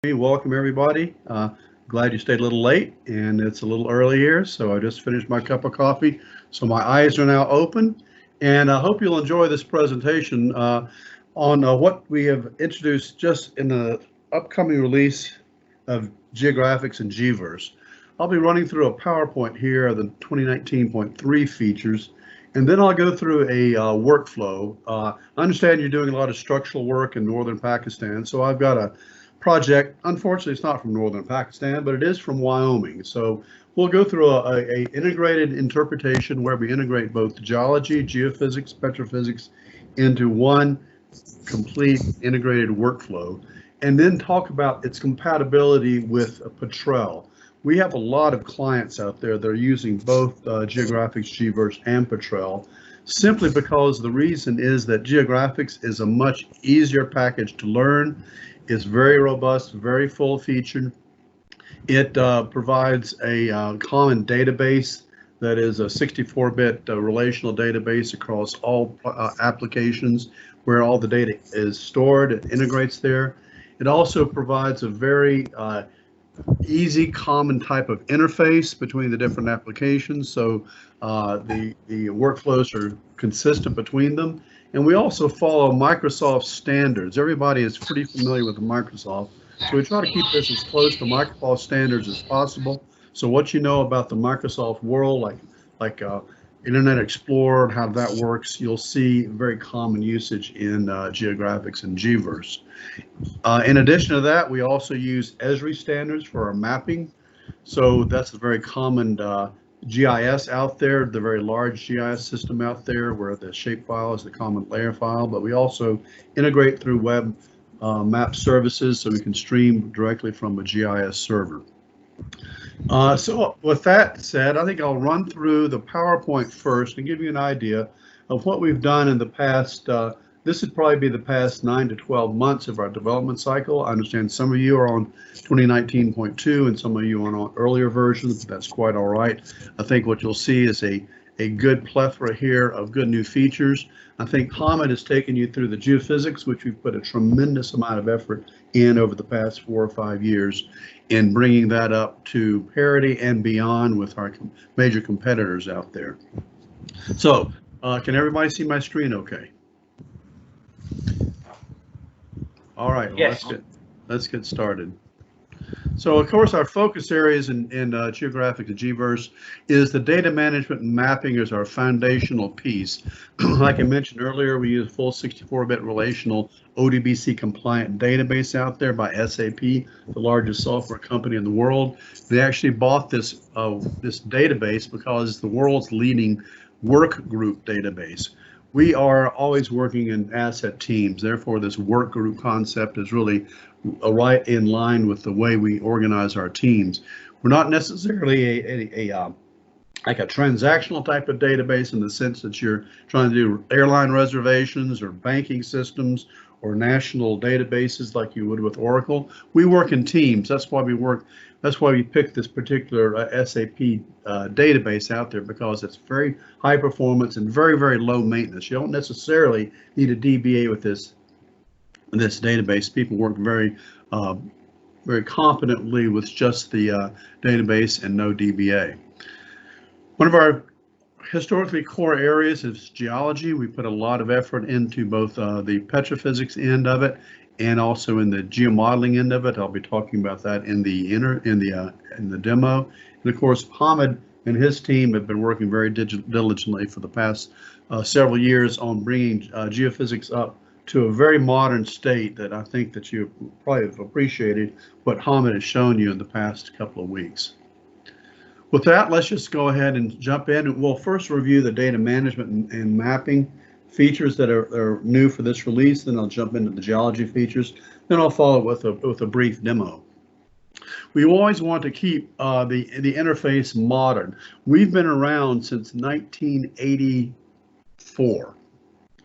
Welcome everybody. Glad you stayed a little late, and it's a little early here, so I just finished my cup of coffee. So my eyes are now open, and I hope you'll enjoy this presentation on what we have introduced just in the upcoming release of GeoGraphix and GVERSE. I'll be running through a PowerPoint here of the 2019.3 features, and then I'll go through a workflow. I understand you're doing a lot of structural work in northern Pakistan, so I've got a project. Unfortunately, it's not from northern Pakistan, but it is from Wyoming. So we'll go through a integrated interpretation where we integrate both geology, geophysics, petrophysics into one complete integrated workflow, and then talk about its compatibility with Petrel. We have a lot of clients out there that are using both GeoGraphix, GVERSE, and Petrel, simply because the reason is that GeoGraphix is a much easier package to learn. It's very robust, very full featured. It provides a common database that is a 64-bit relational database across all applications where all the data is stored. It integrates there. It also provides a very easy, common type of interface between the different applications, so the workflows are consistent between them. And we also follow Microsoft standards. Everybody is pretty familiar with Microsoft, so we try to keep this as close to Microsoft standards as possible. So what you know about the Microsoft world, like Internet Explorer and how that works, you'll see very common usage in GeoGraphix and GVERSE. In addition to that, we also use Esri standards for our mapping. So that's a very common GIS out there, the very large GIS system out there where the shapefile is the common layer file, but we also integrate through web map services so we can stream directly from a GIS server. So with that said, I think I'll run through the PowerPoint first and give you an idea of what we've done in the past. This would probably be the past 9 to 12 months of our development cycle. I understand some of you are on 2019.2 and some of you are on earlier versions, but that's quite all right. I think what you'll see is a good plethora here of good new features. I think Hamid has taken you through the geophysics, which we've put a tremendous amount of effort in over the past 4 or 5 years in bringing that up to parity and beyond with our major competitors out there. So can everybody see my screen okay? All right, well, yes. Let's get started. So of course our focus areas in GeoGraphix and GVERSE is the data management and mapping is our foundational piece. Like I mentioned earlier, we use full 64-bit relational ODBC compliant database out there by SAP, the largest software company in the world. They actually bought this database because it's the world's leading work group database. We are always working in asset teams. Therefore, this work group concept is really right in line with the way we organize our teams. We're not necessarily like a transactional type of database in the sense that you're trying to do airline reservations or banking systems or national databases like you would with Oracle. We work in teams. That's why we picked this particular SAP database out there, because it's very high performance and very, very low maintenance. You don't necessarily need a DBA with this database. People work very competently with just the database and no DBA. One of our historically core areas is geology. We put a lot of effort into both the petrophysics end of it and also in the geomodeling end of it. I'll be talking about that in the demo. And of course, Hamid and his team have been working very diligently for the past several years on bringing geophysics up to a very modern state that I think that you probably have appreciated what Hamid has shown you in the past couple of weeks. With that, let's just go ahead and jump in. We'll first review the data management and mapping features that are new for this release. Then I'll jump into the geology features. Then I'll follow with a brief demo. We always want to keep the interface modern. We've been around since 1984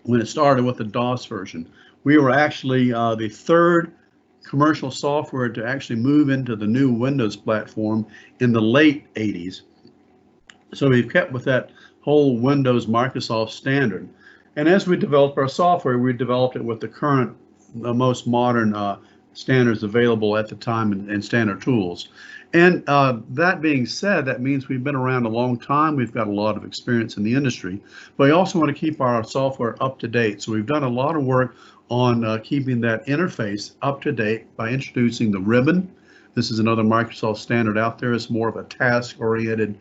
when it started with the DOS version. We were actually the third commercial software to actually move into the new Windows platform in the late 80s. So we've kept with that whole Windows Microsoft standard. And as we developed our software, we developed it with the most modern standards available at the time and standard tools. And that being said, that means we've been around a long time. We've got a lot of experience in the industry, but we also want to keep our software up to date. So we've done a lot of work on keeping that interface up to date by introducing the ribbon. This is another Microsoft standard out there. It's more of a task-oriented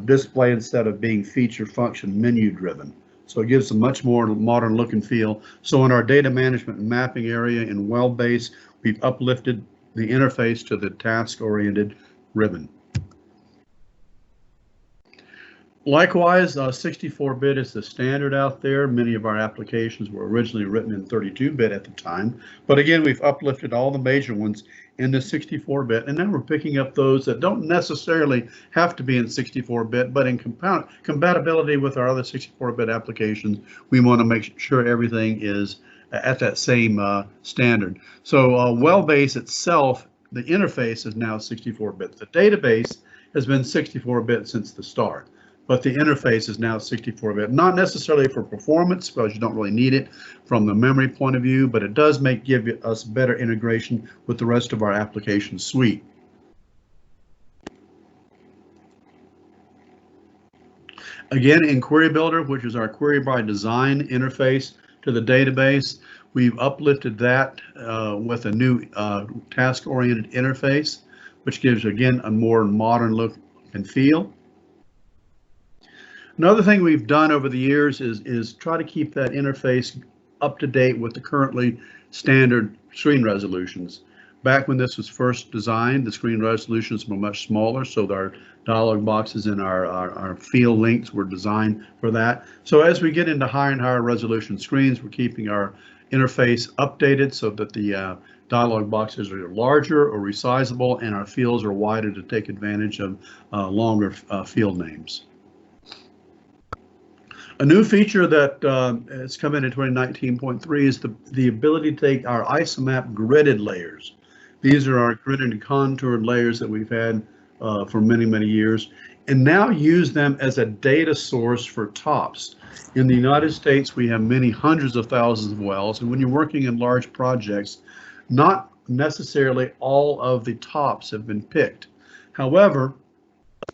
display instead of being feature function menu driven. So it gives a much more modern look and feel. So in our data management and mapping area in WellBase, we've uplifted the interface to the task-oriented ribbon. Likewise, 64-bit is the standard out there. Many of our applications were originally written in 32-bit at the time. But again, we've uplifted all the major ones into 64-bit, and now we're picking up those that don't necessarily have to be in 64-bit, but in compatibility with our other 64-bit applications, we want to make sure everything is at that same standard. So WellBase itself, the interface is now 64-bit. The database has been 64-bit since the start, but the interface is now 64-bit, not necessarily for performance, because you don't really need it from the memory point of view, but it does give us better integration with the rest of our application suite. Again, in Query Builder, which is our query by design interface to the database, we've uplifted that with a new task-oriented interface, which gives, again, a more modern look and feel. Another thing we've done over the years is try to keep that interface up to date with the currently standard screen resolutions. Back when this was first designed, the screen resolutions were much smaller, so our dialog boxes and our field links were designed for that. So as we get into higher and higher resolution screens, we're keeping our interface updated so that the dialog boxes are larger or resizable and our fields are wider to take advantage of longer field names. A new feature that has come in 2019.3 is the ability to take our isomap gridded layers. These are our gridded and contoured layers that we've had for many, many years, and now use them as a data source for tops. In the United States, we have many hundreds of thousands of wells, and when you're working in large projects, not necessarily all of the tops have been picked. However,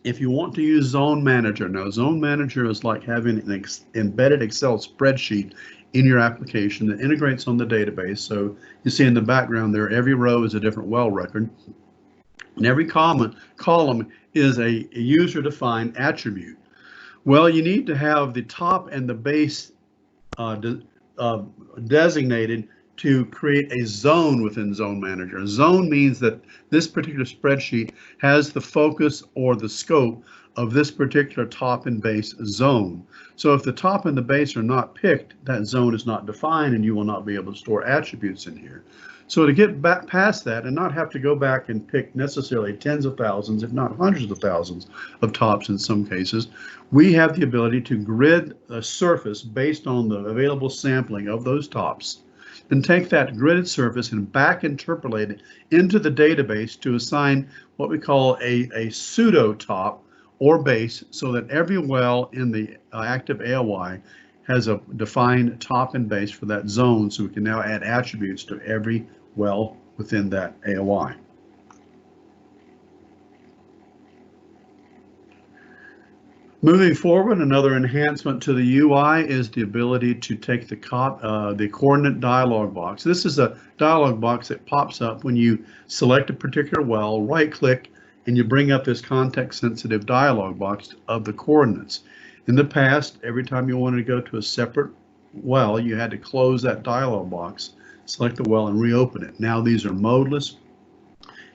if you want to use Zone Manager, now Zone Manager is like having an embedded Excel spreadsheet in your application that integrates on the database. So you see in the background there, every row is a different well record, and every column is a user-defined attribute. Well, you need to have the top and the base designated to create a zone within Zone Manager. A zone means that this particular spreadsheet has the focus or the scope of this particular top and base zone. So if the top and the base are not picked, that zone is not defined and you will not be able to store attributes in here. So to get back past that and not have to go back and pick necessarily tens of thousands, if not hundreds of thousands of tops in some cases, we have the ability to grid a surface based on the available sampling of those tops, and take that gridded surface and back interpolate it into the database to assign what we call a pseudo top or base, so that every well in the active AOI has a defined top and base for that zone, so we can now add attributes to every well within that AOI. Moving forward, another enhancement to the UI is the ability to take the coordinate dialog box. This is a dialog box that pops up when you select a particular well, right-click, and you bring up this context-sensitive dialog box of the coordinates. In the past, every time you wanted to go to a separate well, you had to close that dialog box, select the well, and reopen it. Now these are modeless,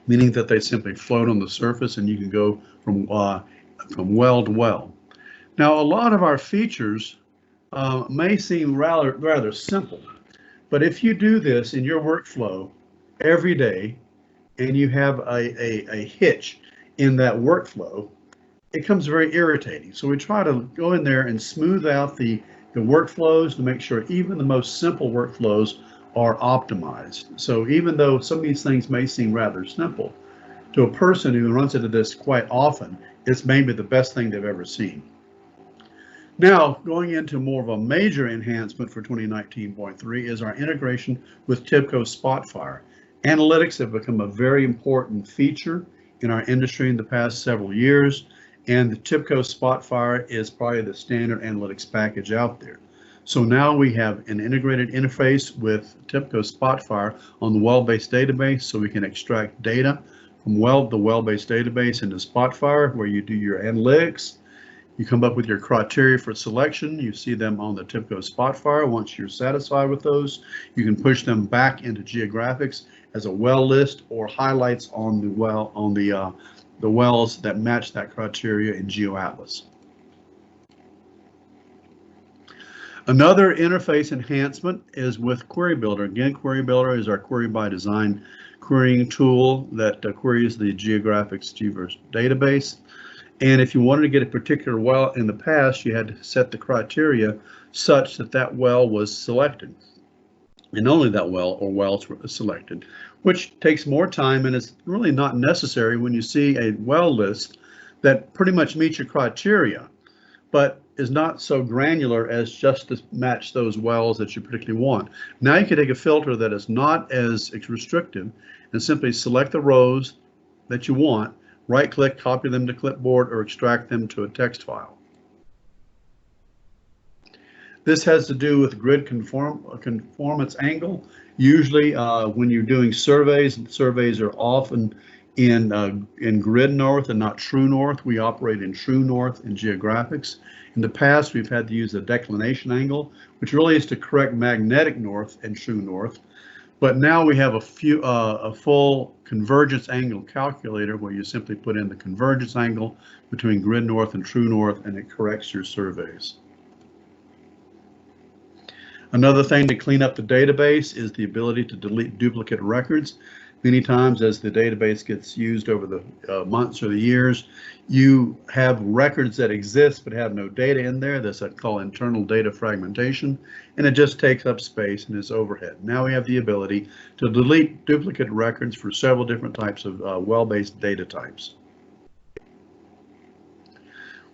meaning that they simply float on the surface and you can go from well to well. Now, a lot of our features may seem rather simple, but if you do this in your workflow every day and you have a hitch in that workflow, it becomes very irritating. So we try to go in there and smooth out the workflows to make sure even the most simple workflows are optimized. So even though some of these things may seem rather simple, to a person who runs into this quite often, it's maybe the best thing they've ever seen. Now, going into more of a major enhancement for 2019.3 is our integration with TIBCO Spotfire. Analytics have become a very important feature in our industry in the past several years, and the TIBCO Spotfire is probably the standard analytics package out there. So now we have an integrated interface with TIBCO Spotfire on the well-based database, so we can extract data from the well-based database into Spotfire, where you do your analytics. You come up with your criteria for selection. You see them on the TIBCO Spotfire. Once you're satisfied with those, you can push them back into GeoGraphix as a well list or highlights on the wells that match that criteria in GeoAtlas. Another interface enhancement is with Query Builder. Again, Query Builder is our query by design querying tool that queries the GeoGraphix GVERSE database. And if you wanted to get a particular well in the past, you had to set the criteria such that that well was selected. And only that well or wells were selected, which takes more time and is really not necessary when you see a well list that pretty much meets your criteria, but is not so granular as just to match those wells that you particularly want. Now you can take a filter that is not as restrictive and simply select the rows that you want, right-click, copy them to clipboard, or extract them to a text file. This has to do with grid conformance angle. Usually when you're doing surveys are often in grid north and not true north. We operate in true north in GeoGraphix. In the past, we've had to use a declination angle, which really is to correct magnetic north and true north. But now we have a full convergence angle calculator where you simply put in the convergence angle between grid north and true north, and it corrects your surveys. Another thing to clean up the database is the ability to delete duplicate records. Many times as the database gets used over the months or the years, you have records that exist but have no data in there. That's called internal data fragmentation, and it just takes up space and is overhead. Now we have the ability to delete duplicate records for several different types of well-based data types.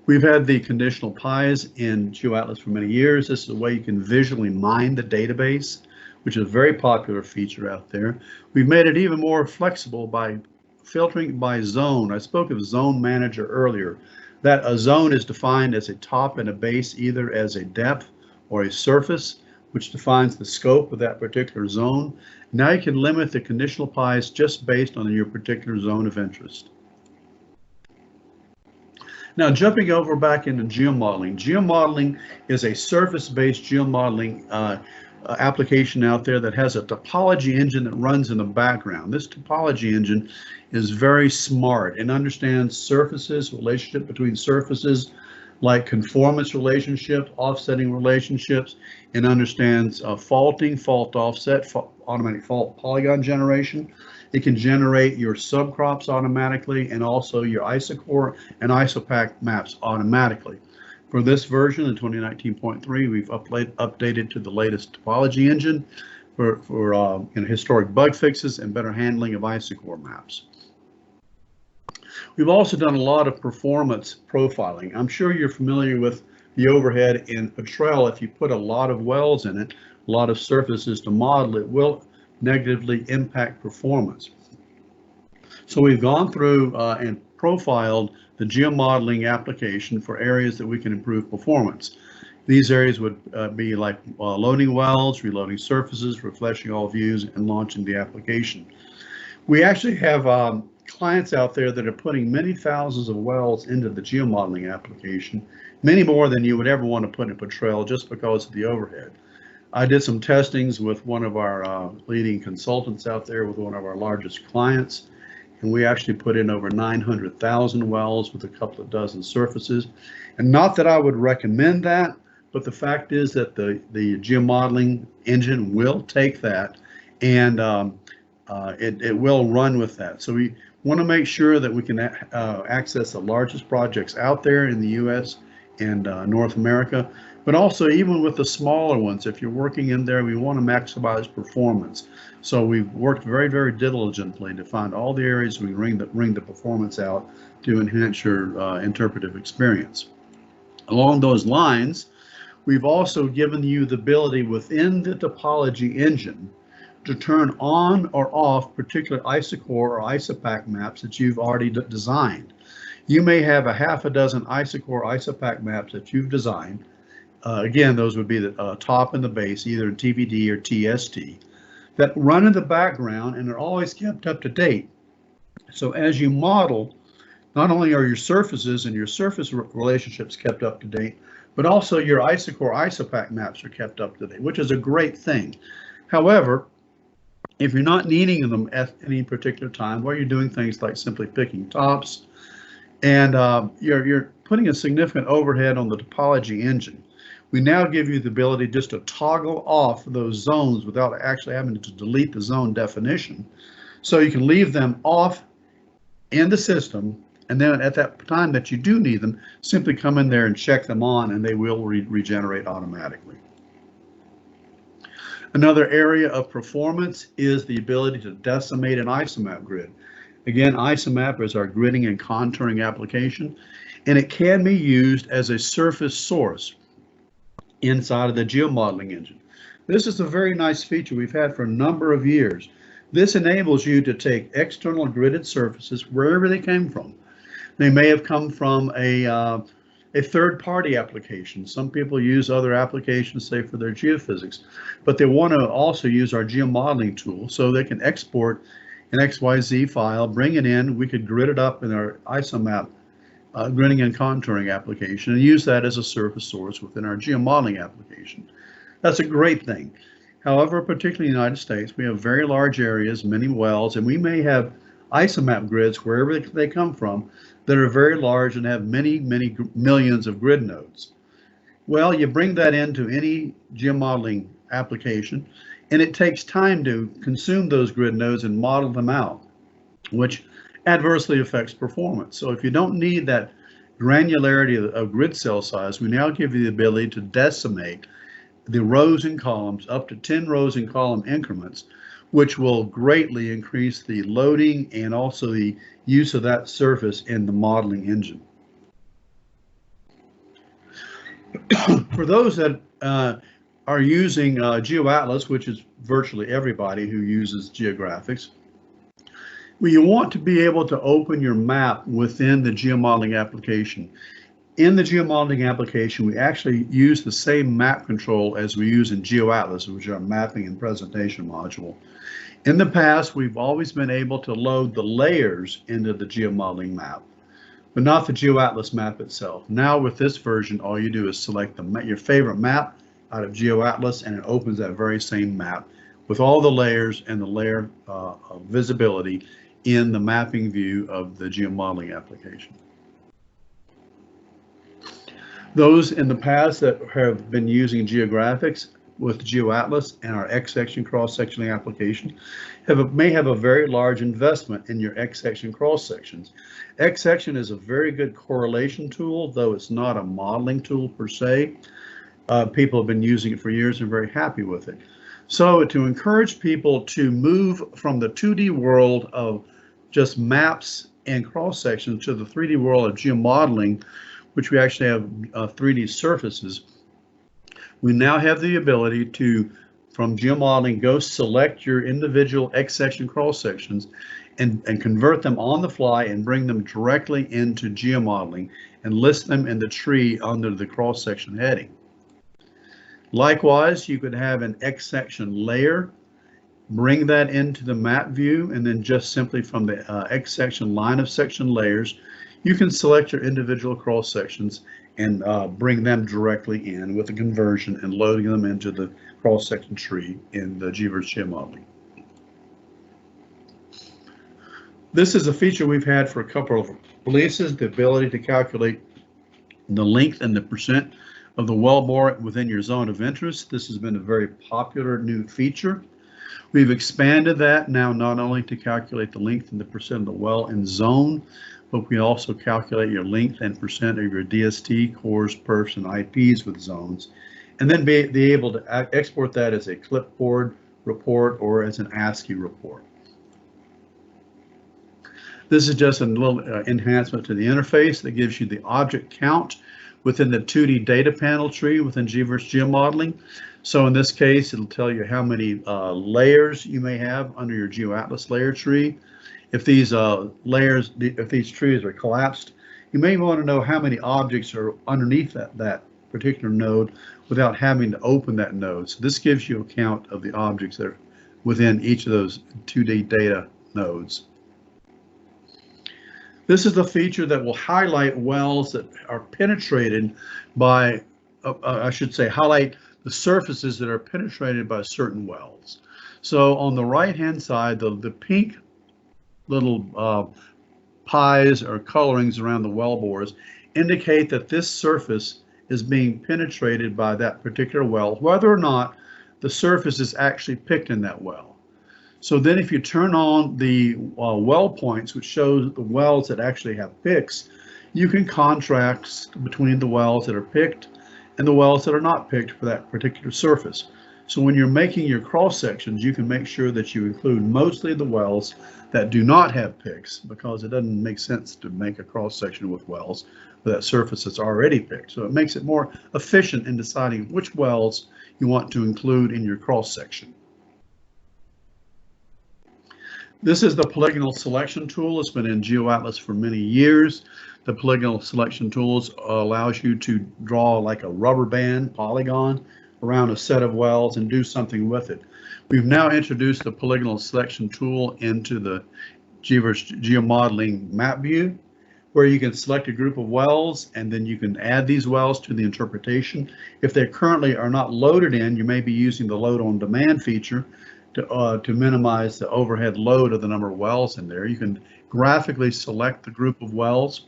We've had the conditional pies in GeoAtlas for many years. This is a way you can visually mine the database, which is a very popular feature out there. We've made it even more flexible by filtering by zone. I spoke of Zone Manager earlier. That a zone is defined as a top and a base, either as a depth or a surface, which defines the scope of that particular zone. Now you can limit the conditional pies just based on your particular zone of interest. Now, jumping over back into geomodeling. Geomodeling is a surface-based geomodeling application out there that has a topology engine that runs in the background. This topology engine is very smart and understands surfaces, relationship between surfaces, like conformance relationships, offsetting relationships, and understands faulting, fault offset, automatic fault polygon generation. It can generate your subcrops automatically and also your isocore and isopack maps automatically. For this version in 2019.3, we've updated to the latest topology engine for historic bug fixes and better handling of isocore maps. We've also done a lot of performance profiling. I'm sure you're familiar with the overhead in Petrel. If you put a lot of wells in it, a lot of surfaces to model, it will negatively impact performance. So we've gone through and profiled the geomodeling application for areas that we can improve performance. These areas would be like loading wells, reloading surfaces, refreshing all views, and launching the application. We actually have clients out there that are putting many thousands of wells into the geomodeling application, many more than you would ever want to put in Petrel just because of the overhead. I did some testings with one of our leading consultants out there with one of our largest clients, and we actually put in over 900,000 wells with a couple of dozen surfaces. And not that I would recommend that, but the fact is that the geomodeling engine will take that and it will run with that. So we want to make sure that we can access the largest projects out there in the US and North America, but also even with the smaller ones, if you're working in there, we want to maximize performance. So we've worked very, very diligently to find all the areas we wring the performance out to enhance your interpretive experience. Along those lines, we've also given you the ability within the topology engine to turn on or off particular isocore or isopack maps that you've already designed. You may have a half a dozen isocore isopack maps that you've designed. Again, those would be the top and the base, either in TVD or TST, that run in the background and are always kept up to date. So as you model, not only are your surfaces and your surface relationships kept up to date, but also your isocore isopack maps are kept up to date, which is a great thing. However, if you're not needing them at any particular time, where you're doing things like simply picking tops, and you're putting a significant overhead on the topology engine, we now give you the ability just to toggle off those zones without actually having to delete the zone definition. So you can leave them off in the system, and then at that time that you do need them, simply come in there and check them on, and they will regenerate automatically. Another area of performance is the ability to decimate an isomap grid. Again, isomap is our gridding and contouring application, and it can be used as a surface source inside of the geomodeling engine. This is a very nice feature we've had for a number of years. This enables you to take external gridded surfaces wherever they came from. They may have come from a third-party application. Some people use other applications, say for their geophysics, but they want to also use our geomodeling tool so they can export an XYZ file, bring it in, we could grid it up in our isomap gridding and contouring application and use that as a surface source within our geomodeling application. That's a great thing. However, particularly in the United States, we have very large areas, many wells, and we may have isomap grids wherever they come from that are very large and have many, many millions of grid nodes. Well, you bring that into any geomodeling application, and it takes time to consume those grid nodes and model them out, which adversely affects performance. So if you don't need that granularity of grid cell size, we now give you the ability to decimate the rows and columns up to 10 rows and column increments, which will greatly increase the loading and also the use of that surface in the modeling engine. For those that are using GeoAtlas, which is virtually everybody who uses GeoGraphix, well, you want to be able to open your map within the geomodeling application. In the geomodeling application, we actually use the same map control as we use in GeoAtlas, which is our mapping and presentation module. In the past, we've always been able to load the layers into the geomodeling map, but not the GeoAtlas map itself. Now with this version, all you do is select your favorite map out of GeoAtlas, and it opens that very same map with all the layers and the layer visibility in the mapping view of the geomodeling application. Those in the past that have been using GeoGraphix with GeoAtlas and our X-section cross-sectioning application may have a very large investment in your X-section cross-sections. X-section is a very good correlation tool, though it's not a modeling tool per se. People have been using it for years and are very happy with it. So to encourage people to move from the 2D world of just maps and cross-sections to the 3D world of geomodeling, which we actually have 3D surfaces, we now have the ability to, from geomodeling, go select your individual X-section cross-sections and convert them on the fly and bring them directly into geomodeling and list them in the tree under the cross-section heading. Likewise, you could have an X-section layer, bring that into the map view, and then just simply from the X-section line of section layers, you can select your individual cross sections and bring them directly in with a conversion and loading them into the cross section tree in the GVERSE Geomodeling. This is a feature we've had for a couple of releases, the ability to calculate the length and the percent of the wellbore within your zone of interest. This has been a very popular new feature. We've expanded that now not only to calculate the length and the percent of the well in zone, but we also calculate your length and percent of your DST, cores, perfs, and IPs with zones, and then be able to export that as a clipboard report or as an ASCII report. This is just a little enhancement to the interface that gives you the object count within the 2D data panel tree within GVERSE Geomodeling. So in this case, it'll tell you how many layers you may have under your GeoAtlas layer tree. If these if these trees are collapsed, you may want to know how many objects are underneath that particular node without having to open that node. So this gives you a count of the objects that are within each of those 2D data nodes. This is the feature that will highlight wells that are penetrated by, I should say, highlight the surfaces that are penetrated by certain wells. So on the right-hand side, the pink little pies or colorings around the well bores indicate that this surface is being penetrated by that particular well, whether or not the surface is actually picked in that well. So then if you turn on the well points, which shows the wells that actually have picks, you can contrast between the wells that are picked and the wells that are not picked for that particular surface. So when you're making your cross sections, you can make sure that you include mostly the wells that do not have picks, because it doesn't make sense to make a cross section with wells for that surface that's already picked. So it makes it more efficient in deciding which wells you want to include in your cross section. This is the polygonal selection tool. It's been in GeoAtlas for many years. The polygonal selection tools allows you to draw like a rubber band polygon around a set of wells and do something with it. We've now introduced the polygonal selection tool into the GVERSE Geomodeling map view, where you can select a group of wells and then you can add these wells to the interpretation. If they currently are not loaded in, you may be using the load on demand feature to minimize the overhead load of the number of wells in there. You can graphically select the group of wells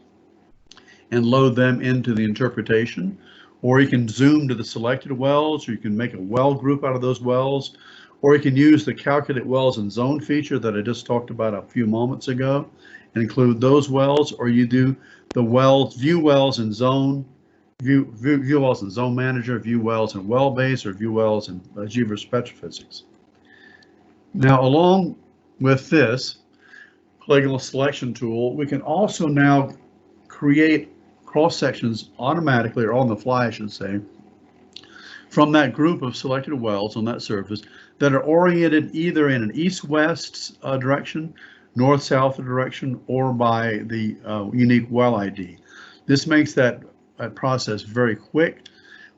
and load them into the interpretation, or you can zoom to the selected wells, or you can make a well group out of those wells, or you can use the calculate wells and zone feature that I just talked about a few moments ago and include those wells, or you do the wells, view wells in zone, view wells in zone manager, view wells in well base, or view wells in GVERSE Petrophysics. Now, along with this polygonal selection tool, we can also now create cross sections automatically, or on the fly, I should say, from that group of selected wells on that surface that are oriented either in an east-west direction, north-south direction, or by the unique well ID. This makes that process very quick.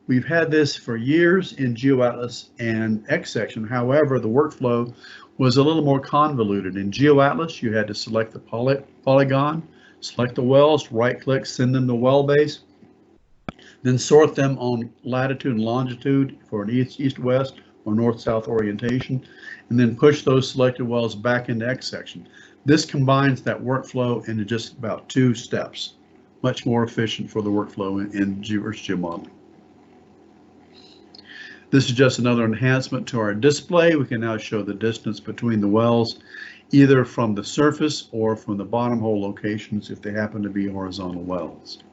We've had this for years in GeoAtlas and X section. However, the workflow was a little more convoluted. In GeoAtlas, you had to select the polygon, select the wells, right-click, send them to well base, then sort them on latitude and longitude for an east-west or north-south orientation, and then push those selected wells back into X section. This combines that workflow into just about 2 steps, much more efficient for the workflow in GVERSE Geomodeling. This is just another enhancement to our display. We can now show the distance between the wells, either from the surface or from the bottom hole locations if they happen to be horizontal wells.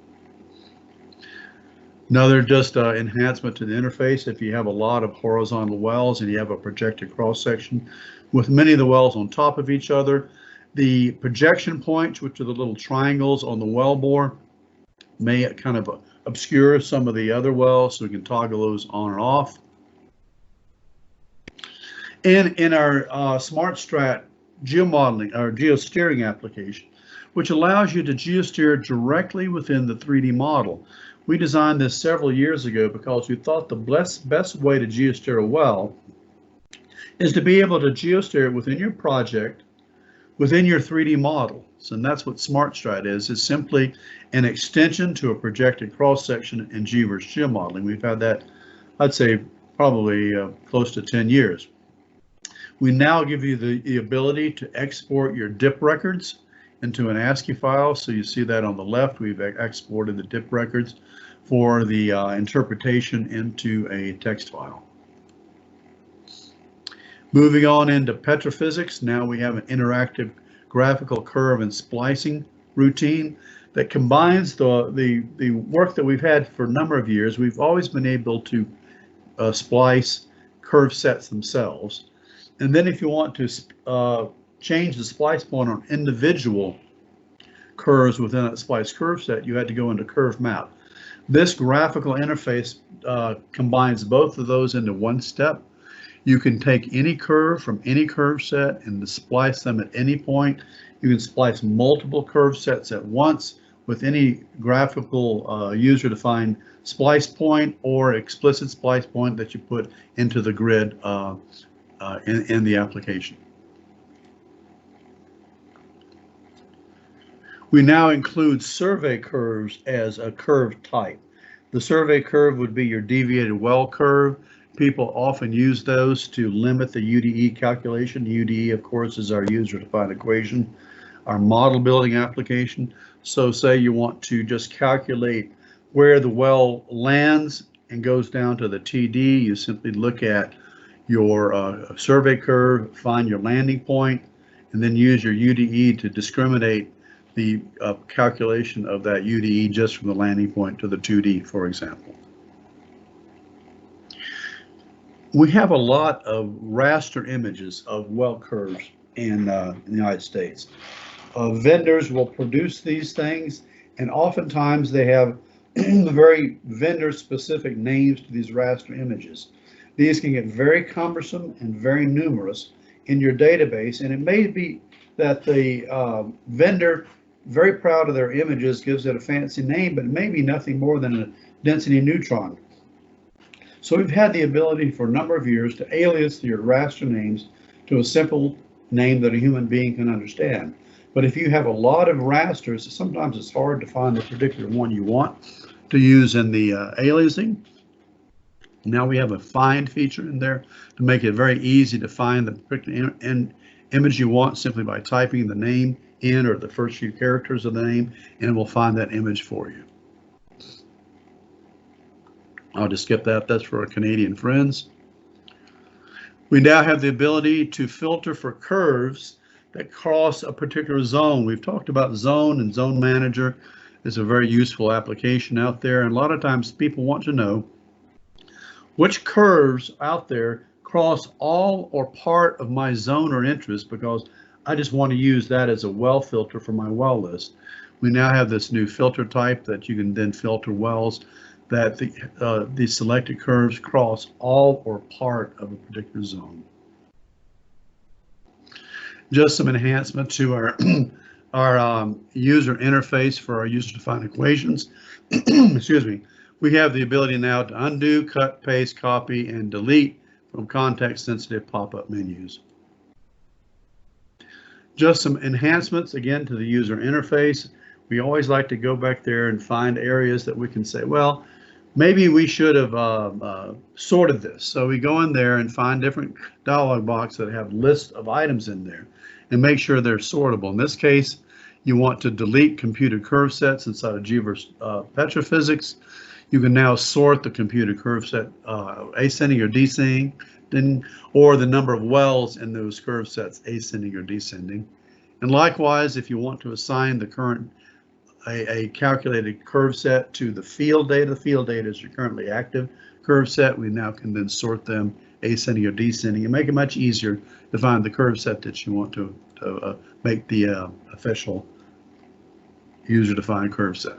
Another just enhancement to the interface. If you have a lot of horizontal wells and you have a projected cross section with many of the wells on top of each other, the projection points, which are the little triangles on the well bore, may kind of obscure some of the other wells, so we can toggle those on and off. And in our SmartStrat geomodeling or geosteering application, which allows you to geosteer directly within the 3D model. We designed this several years ago because we thought the best way to geosteer a well is to be able to geosteer within your project, within your 3D model. So that's what SmartStrat is. It's simply an extension to a projected cross-section in GVERSE Geomodeling. We've had that, I'd say, probably close to 10 years. We now give you the ability to export your DIP records into an ASCII file. So you see that on the left, we've exported the DIP records for the interpretation into a text file. Moving on into petrophysics, now we have an interactive graphical curve and splicing routine that combines the work that we've had for a number of years. We've always been able to splice curve sets themselves. And then if you want to change the splice point on individual curves within that splice curve set, you had to go into curve map. This graphical interface combines both of those into one step. You can take any curve from any curve set and splice them at any point. You can splice multiple curve sets at once with any graphical user-defined splice point or explicit splice point that you put into the grid in the application. We now include survey curves as a curve type. The survey curve would be your deviated well curve. People often use those to limit the UDE calculation. UDE, of course, is our user-defined equation, our model building application. So say you want to just calculate where the well lands and goes down to the TD, you simply look at your survey curve, find your landing point, and then use your UDE to discriminate the calculation of that UDE just from the landing point to the 2D, for example. We have a lot of raster images of well curves in the United States. Vendors will produce these things, and oftentimes they have very vendor-specific names to these raster images. These can get very cumbersome and very numerous in your database, and it may be that the vendor, very proud of their images, gives it a fancy name, but it may be nothing more than a density neutron. So we've had the ability for a number of years to alias your raster names to a simple name that a human being can understand. But if you have a lot of rasters, sometimes it's hard to find the particular one you want to use in the aliasing. Now we have a find feature in there to make it very easy to find the particular image you want simply by typing the name in or the first few characters of the name, and it will find that image for you. I'll just skip that. That's for our Canadian friends. We now have the ability to filter for curves that cross a particular zone. We've talked about zone, and Zone Manager is a very useful application out there. And a lot of times people want to know which curves out there cross all or part of my zone or interest, because I just want to use that as a well filter for my well list. We now have this new filter type that you can then filter wells that the selected curves cross all or part of a particular zone. Just some enhancement to our our user interface for our user-defined equations. Excuse me. We have the ability now to undo, cut, paste, copy, and delete from context-sensitive pop-up menus. Just some enhancements again to the user interface. We always like to go back there and find areas that we can say, well, maybe we should have sorted this. So we go in there and find different dialog boxes that have lists of items in there and make sure they're sortable. In this case, you want to delete computed curve sets inside of GVERSE Petrophysics. You can now sort the computed curve set ascending or descending, or the number of wells in those curve sets ascending or descending. And likewise, if you want to assign the current a calculated curve set to the field data is your currently active curve set, we now can then sort them ascending or descending and make it much easier to find the curve set that you want to make the official user-defined curve set.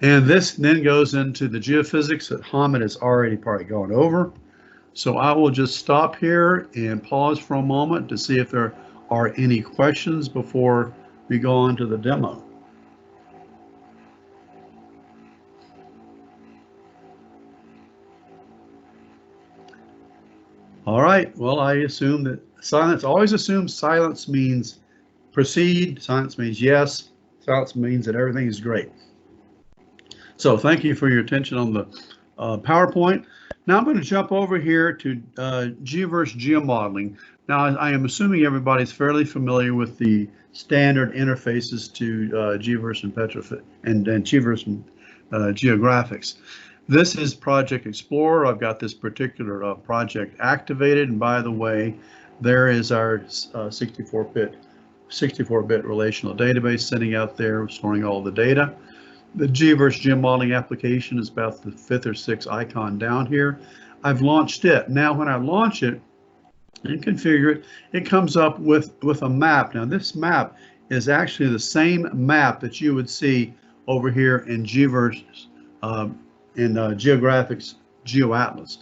And this then goes into the geophysics that Hamid has already probably gone over. So I will just stop here and pause for a moment to see if there are any questions before we go on to the demo. All right, well, I assume that silence, always assume silence means proceed, silence means yes, silence means that everything is great. So thank you for your attention on the PowerPoint. Now I'm going to jump over here to GVERSE Geomodeling. Now I am assuming everybody's fairly familiar with the standard interfaces to GVERSE and Petrel and GVERSE and GeoGraphix. This is Project Explorer. I've got this particular project activated, and by the way, there is our 64-bit relational database sitting out there storing all the data. The GVERSE Geomodeling application is about the 5th or 6th icon down here. I've launched it. Now when I launch it and configure it, it comes up with a map. Now this map is actually the same map that you would see over here in GVERSE GeoGraphix GeoAtlas.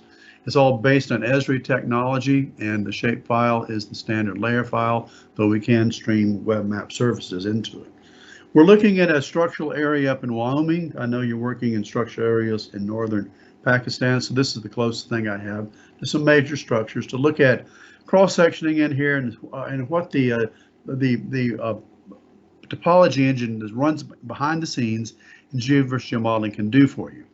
It's all based on Esri technology, and the shapefile is the standard layer file, though we can stream web map services into it. We're looking at a structural area up in Wyoming. I know you're working in structural areas in northern Pakistan, so this is the closest thing I have to some major structures to look at cross-sectioning in here, and what the topology engine that runs behind the scenes in GVERSE Geomodeling can do for you.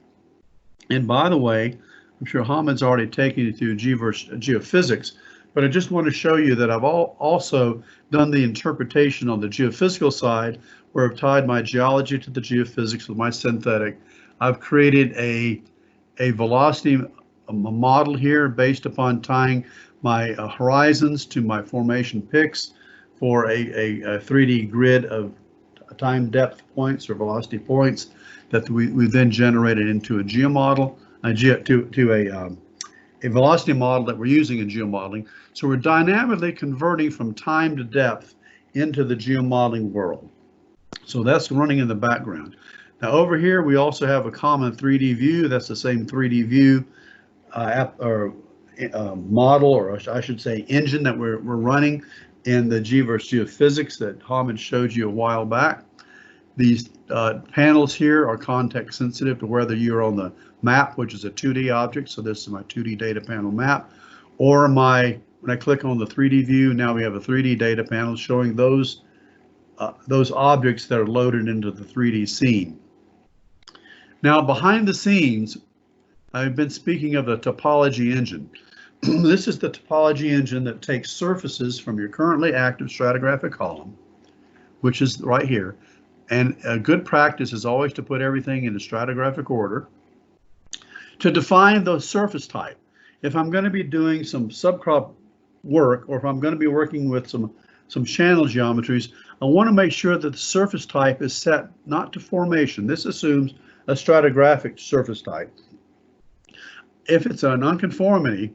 And by the way, I'm sure Hamid's already taken you through GVERSE Geophysics, but I just want to show you that I've also done the interpretation on the geophysical side, where I've tied my geology to the geophysics with my synthetic. I've created a velocity model here based upon tying my horizons to my formation picks for a 3D grid of time depth points or velocity points that we then generated into a geomodel, a velocity model that we're using in geomodeling. So we're dynamically converting from time to depth into the geomodeling world. So that's running in the background. Now over here, we also have a common 3D view. That's the same 3D view model, or I should say engine, that we're running in the GVERSE Geophysics that Hamid showed you a while back. These panels here are context sensitive to whether you're on the map, which is a 2D object. So this is my 2D data panel map, or when I click on the 3D view, now we have a 3D data panel showing those objects that are loaded into the 3D scene. Now behind the scenes, I've been speaking of the topology engine. This is the topology engine that takes surfaces from your currently active stratigraphic column, which is right here. And a good practice is always to put everything in a stratigraphic order to define the surface type. If I'm going to be doing some subcrop work, or if I'm going to be working with some channel geometries, I want to make sure that the surface type is set not to formation. This assumes a stratigraphic surface type. If it's an unconformity,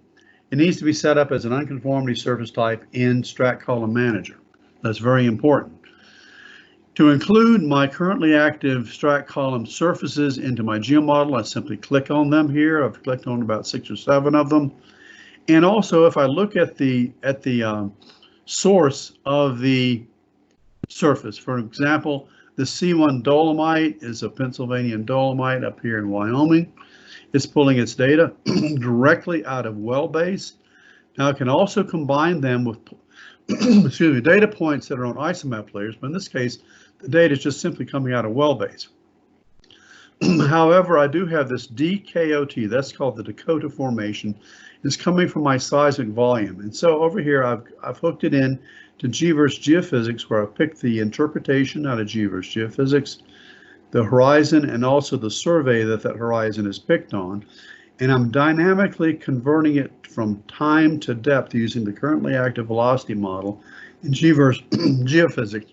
it needs to be set up as an unconformity surface type in Strat Column Manager. That's very important. To include my currently active Strat Column surfaces into my geomodel, I simply click on them here. I've clicked on about 6 or 7 of them. And also, if I look at the source of the surface, for example, the C1 dolomite is a Pennsylvania dolomite up here in Wyoming. It's pulling its data directly out of well base. Now I can also combine them with excuse me, data points that are on isomap layers, but in this case, the data is just simply coming out of well base. However, I do have this DKOT, that's called the Dakota Formation. It's coming from my seismic volume. And so over here, I've hooked it in to GVERSE Geophysics, where I've picked the interpretation out of GVERSE Geophysics, the horizon, and also the survey that horizon is picked on. And I'm dynamically converting it from time to depth using the currently active velocity model in GVERSE Geophysics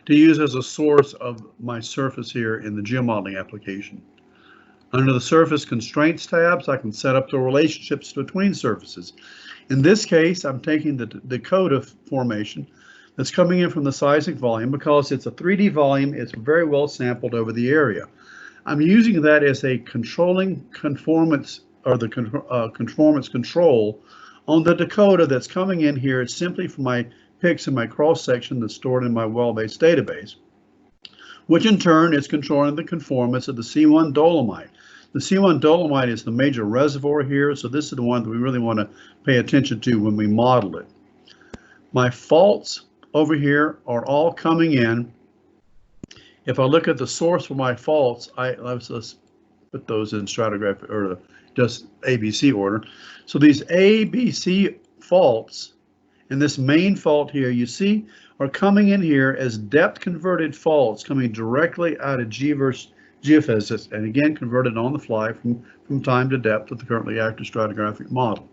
to use as a source of my surface here in the geomodeling application. Under the surface constraints tabs, I can set up the relationships between surfaces. In this case, I'm taking the Dakota formation that's coming in from the seismic volume. Because it's a 3D volume, it's very well sampled over the area. I'm using that as a controlling conformance, or the conformance control on the Dakota that's coming in here. It's simply from my picks in my cross section that's stored in my well-based database, which in turn is controlling the conformance of the C1 dolomite. The C1 dolomite is the major reservoir here, so this is the one that we really want to pay attention to when we model it. My faults over here are all coming in. If I look at the source for my faults, let's put those in stratigraphic, or just ABC order. So these ABC faults and this main fault here, you see, are coming in here as depth converted faults coming directly out of GVERSE Geophysics, and again converted on the fly from time to depth with the currently active stratigraphic model.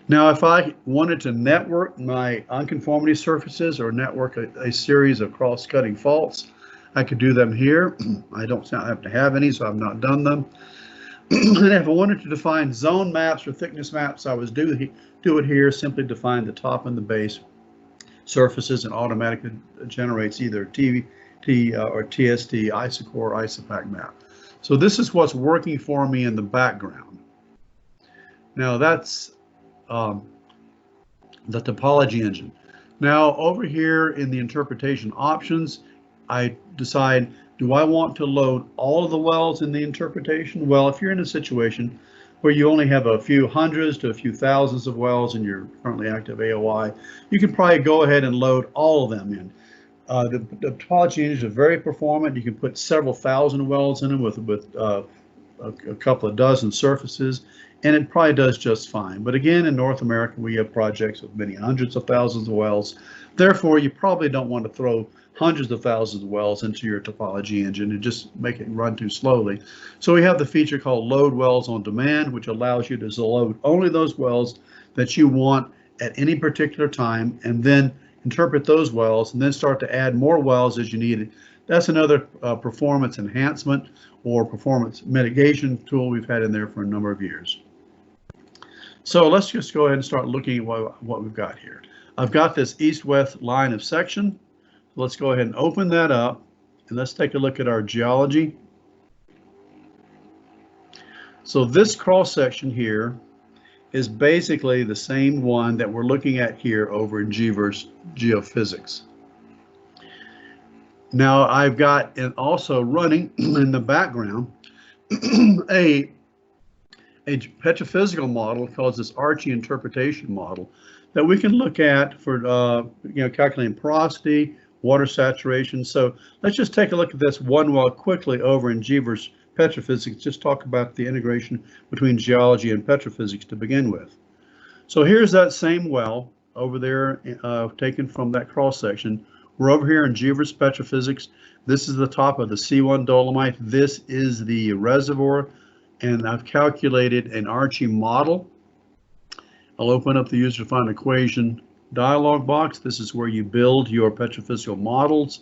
Now, if I wanted to network my unconformity surfaces or network a series of cross-cutting faults, I could do them here. I don't have to have any, so I've not done them. And if I wanted to define zone maps or thickness maps, I would do it here. Simply define the top and the base surfaces, and automatically generates either TVT or TST, ISOCORE, ISOPAC map. So this is what's working for me in the background. Now that's the topology engine. Now over here in the interpretation options, I decide, do I want to load all of the wells in the interpretation? Well, if you're in a situation where you only have a few hundreds to a few thousands of wells in your currently active AOI, you can probably go ahead and load all of them in. The topology engines are very performant. You can put several thousand wells in them with a couple of dozen surfaces, and it probably does just fine. But again, in North America, we have projects with many hundreds of thousands of wells. Therefore, you probably don't want to throw hundreds of thousands of wells into your topology engine and just make it run too slowly. So we have the feature called Load Wells on Demand, which allows you to load only those wells that you want at any particular time, and then interpret those wells, and then start to add more wells as you need it. That's another performance enhancement or performance mitigation tool we've had in there for a number of years. So let's just go ahead and start looking at what we've got here. I've got this east-west line of section. Let's go ahead and open that up, and let's take a look at our geology. So this cross section here is basically the same one that we're looking at here over in GVERSE Geophysics. Now I've got and also running in the background a petrophysical model called this Archie interpretation model that we can look at for calculating porosity, water saturation. So let's just take a look at this one well quickly over in GVERSE Petrophysics. Just talk about the integration between geology and petrophysics to begin with. So here's that same well over there taken from that cross section. We're over here in GVERSE Petrophysics. This is the top of the C1 dolomite. This is the reservoir, and I've calculated an Archie model. I'll open up the user-defined equation dialog box. This is where you build your petrophysical models.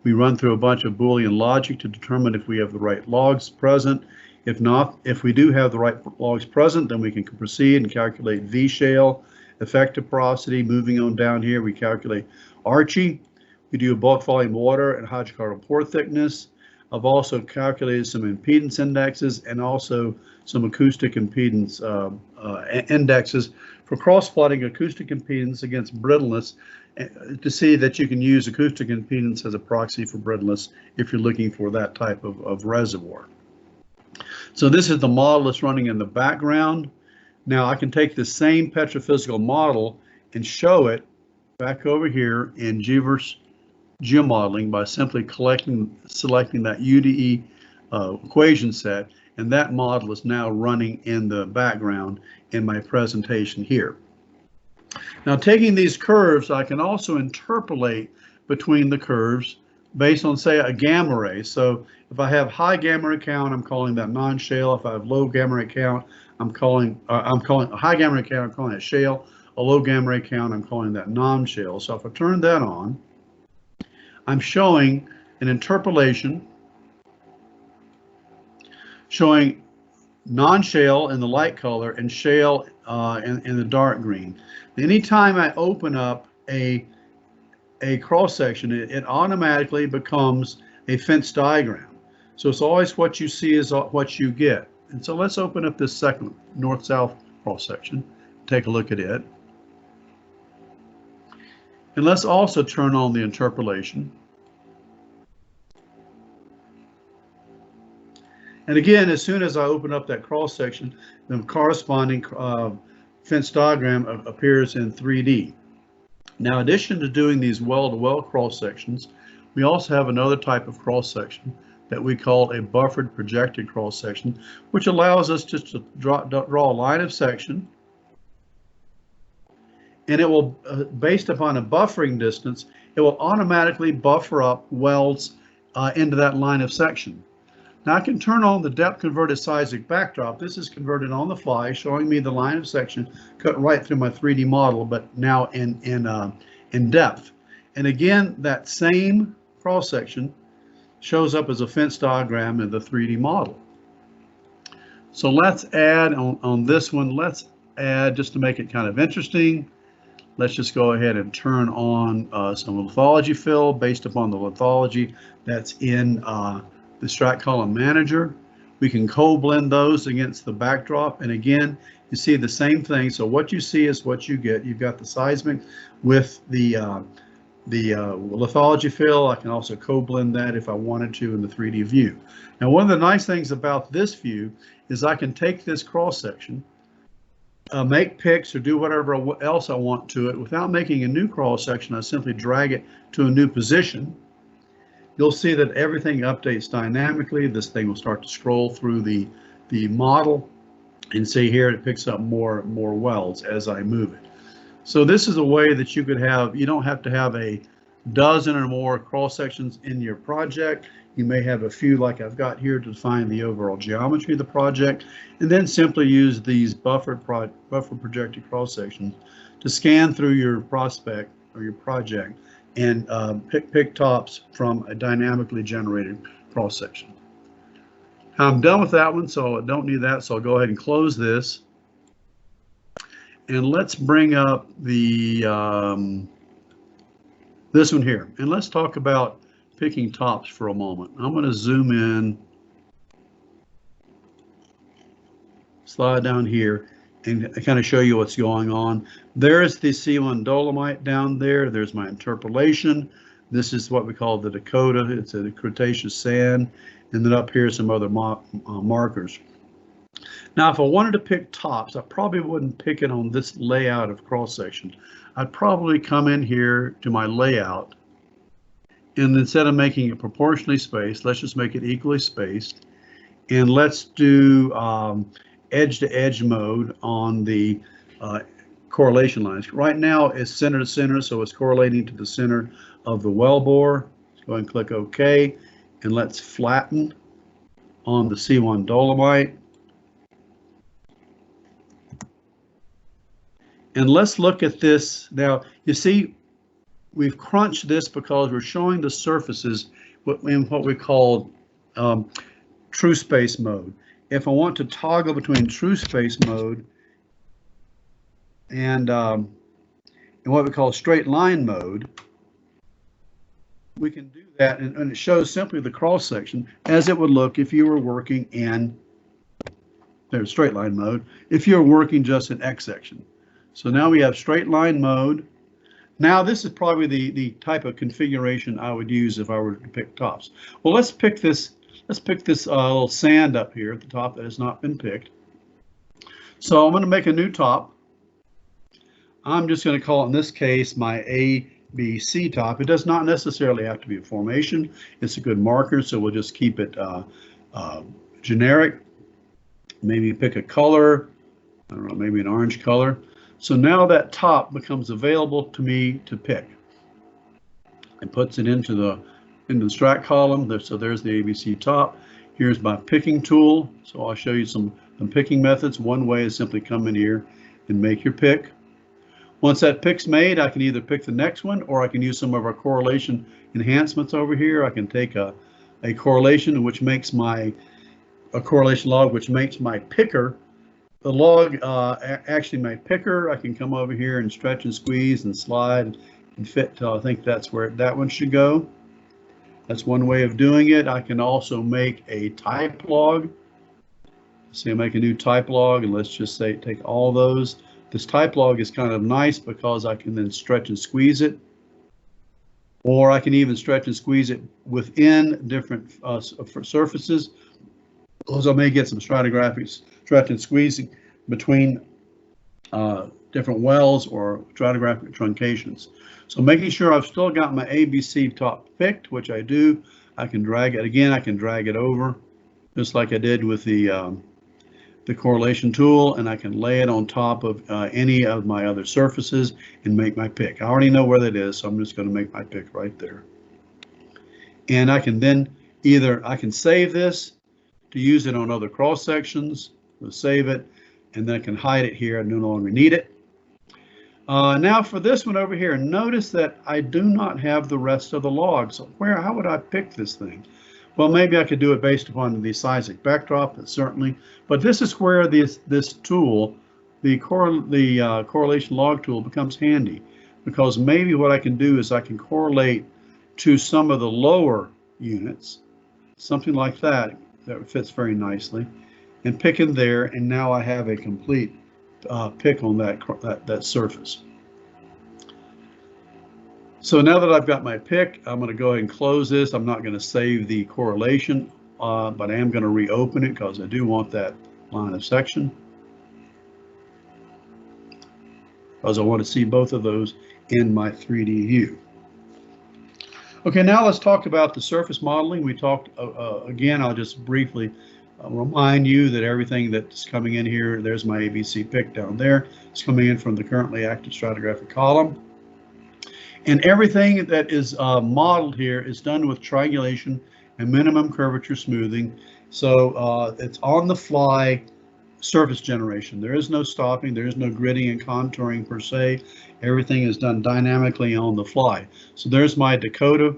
We run through a bunch of Boolean logic to determine if we have the right logs present. If not, if we do have the right logs present, then we can proceed and calculate V shale, effective porosity. Moving on down here, we calculate Archie. We do bulk volume water and hydrocarbon pore thickness. I've also calculated some impedance indexes and also some acoustic impedance indexes for cross-plotting acoustic impedance against brittleness to see that you can use acoustic impedance as a proxy for brittleness if you're looking for that type of reservoir. So this is the model that's running in the background. Now I can take the same petrophysical model and show it back over here in GVERSE Geomodeling by simply selecting that UDE equation set, and that model is now running in the background in my presentation here. Now taking these curves, I can also interpolate between the curves based on, say, a gamma ray. So if I have high gamma ray count, I'm calling that non-shale. If I have low gamma ray count, I'm calling a high gamma ray count, I'm calling it shale. A low gamma ray count, I'm calling that non-shale. So if I turn that on, I'm showing an interpolation showing non-shale in the light color and shale in the dark green. Anytime I open up a cross section, it automatically becomes a fence diagram. So it's always what you see is what you get. And so let's open up this second north-south cross section, take a look at it. And let's also turn on the interpolation. And again, as soon as I open up that cross section, the corresponding fence diagram appears in 3D. Now, in addition to doing these well-to-well cross sections, we also have another type of cross section that we call a buffered projected cross section, which allows us just to draw a line of section, and it will, based upon a buffering distance, it will automatically buffer up wells into that line of section. Now I can turn on the depth converted seismic backdrop. This is converted on the fly, showing me the line of section cut right through my 3D model, but now in depth. And again, that same cross section shows up as a fence diagram in the 3D model. So let's add on this one, let's add, just to make it kind of interesting, let's just go ahead and turn on some lithology fill based upon the lithology that's in the Strat Column Manager. We can co-blend those against the backdrop, and again, you see the same thing. So what you see is what you get. You've got the seismic with the lithology fill. I can also co-blend that if I wanted to in the 3D view. Now, one of the nice things about this view is I can take this cross-section, make picks or do whatever else I want to it without making a new cross-section. I simply drag it to a new position. You'll see that everything updates dynamically. This thing will start to scroll through the model, and see here it picks up more wells as I move it. So this is a way that you could have, you don't have to have a dozen or more cross sections in your project. You may have a few like I've got here to define the overall geometry of the project, and then simply use these buffer projected cross sections to scan through your prospect or your project and pick tops from a dynamically generated cross section. I'm done with that one, so I don't need that, so I'll go ahead and close this. And let's bring up the this one here, and let's talk about picking tops for a moment. I'm going to zoom in, slide down here, and kind of show you what's going on. There's the C1 dolomite down there. There's my interpolation. This is what we call the Dakota. It's a Cretaceous sand. And then up here some other markers. Now, if I wanted to pick tops, I probably wouldn't pick it on this layout of cross section. I'd probably come in here to my layout, and instead of making it proportionally spaced, let's just make it equally spaced, and let's do edge to edge mode on the correlation lines. Right now it's center to center, so it's correlating to the center of the wellbore. Let's go ahead and click OK, and let's flatten on the C1 dolomite. And let's look at this. Now, you see, we've crunched this because we're showing the surfaces in what we call true space mode. If I want to toggle between true space mode and what we call straight line mode, we can do that, and it shows simply the cross section as it would look if you were working in straight line mode, if you're working just in X section. So now we have straight line mode. Now this is probably the type of configuration I would use if I were to pick tops. Well, let's pick this little sand up here at the top that has not been picked. So I'm going to make a new top. I'm just going to call it, in this case, my ABC top. It does not necessarily have to be a formation. It's a good marker, so we'll just keep it generic. Maybe pick a color. I don't know, maybe an orange color. So now that top becomes available to me to pick. It puts it into the strat column. So there's the ABC top. Here's my picking tool. So I'll show you some picking methods. One way is simply come in here and make your pick. Once that pick's made, I can either pick the next one, or I can use some of our correlation enhancements over here. I can take a correlation which makes a correlation log which makes my picker. The log actually my picker. I can come over here and stretch and squeeze and slide and fit till I think that's where that one should go. That's one way of doing it. I can also make a type log. So I make a new type log, and let's just say take all those. This type log is kind of nice because I can then stretch and squeeze it, or I can even stretch and squeeze it within different surfaces. Also, I may get some stratigraphic stretch and squeezing between different wells or stratigraphic truncations. So making sure I've still got my ABC top picked, which I do. I can drag it again. I can drag it over, just like I did with the correlation tool, and I can lay it on top of any of my other surfaces and make my pick. I already know where that is, so I'm just going to make my pick right there. And I can then I can save this to use it on other cross sections. We'll save it, and then I can hide it here. I no longer need it. Now for this one over here, notice that I do not have the rest of the logs. So how would I pick this thing? Well, maybe I could do it based upon the seismic backdrop, certainly. But this is where this tool, the correlation log tool, becomes handy, because maybe what I can do is I can correlate to some of the lower units, something like that. that fits very nicely, and pick in there, and now I have a complete pick on that surface. So now that I've got my pick, I'm going to go ahead and close this. I'm not going to save the correlation, but I am going to reopen it because I do want that line of section, because I want to see both of those in my 3D view. Okay, now let's talk about the surface modeling. We talked, again, I'll just briefly remind you that everything that's coming in here, there's my ABC pick down there. It's coming in from the currently active stratigraphic column. And everything that is modeled here is done with triangulation and minimum curvature smoothing. So it's on the fly surface generation. There is no stopping, there is no gridding and contouring per se. Everything is done dynamically on the fly. So there's my Dakota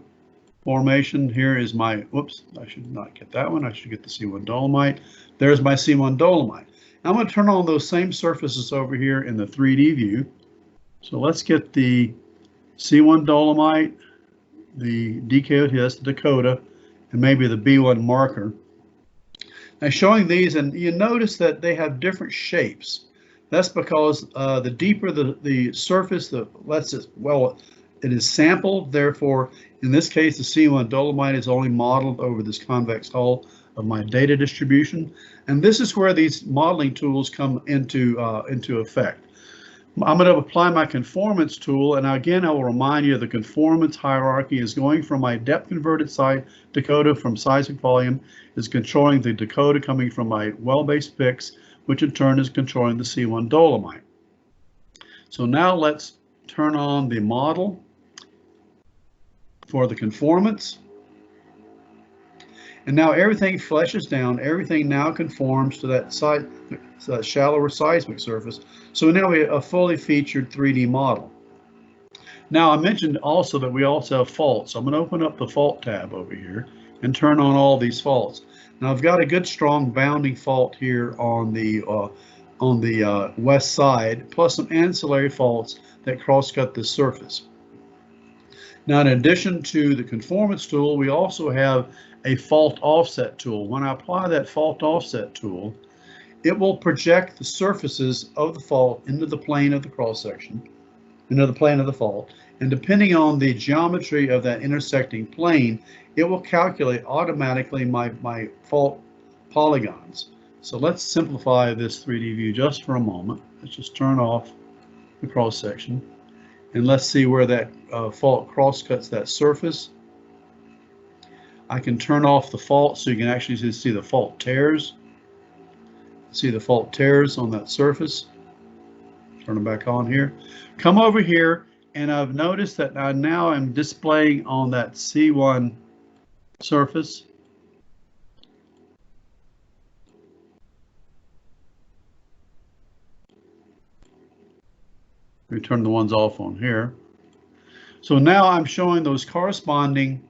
formation. Here is my, whoops, I should not get that one. I should get the C1 dolomite. There's my C1 dolomite. Now I'm going to turn on those same surfaces over here in the 3D view. So let's get the C1 dolomite, the DKOTS, the Dakota, and maybe the B1 marker. Now showing these, and you notice that they have different shapes. That's because the deeper the surface, the less it is sampled. Therefore, in this case, the C1 dolomite is only modeled over this convex hull of my data distribution. And this is where these modeling tools come into effect. I'm going to apply my conformance tool, and again, I will remind you the conformance hierarchy is going from my depth converted site Dakota from seismic volume, is controlling the Dakota coming from my well-based picks, which in turn is controlling the C1 dolomite. So now let's turn on the model for the conformance. And now everything fleshes down, everything now conforms to that shallower seismic surface. So now we have a fully featured 3D model. Now I mentioned also that we also have faults. So I'm going to open up the fault tab over here and turn on all these faults. Now I've got a good strong bounding fault here on the west side, plus some ancillary faults that cross-cut the surface. Now in addition to the conformance tool, we also have a fault offset tool. When I apply that fault offset tool, it will project the surfaces of the fault into the plane of the cross-section, into the plane of the fault, and depending on the geometry of that intersecting plane, it will calculate automatically my fault polygons. So let's simplify this 3D view just for a moment. Let's just turn off the cross-section, and let's see where that fault cross-cuts that surface. I can turn off the fault so you can actually see the fault tears. See the fault tears on that surface. Turn them back on here. Come over here, and I've noticed that I now am displaying on that C1 surface. Let me turn the ones off on here. So now I'm showing those corresponding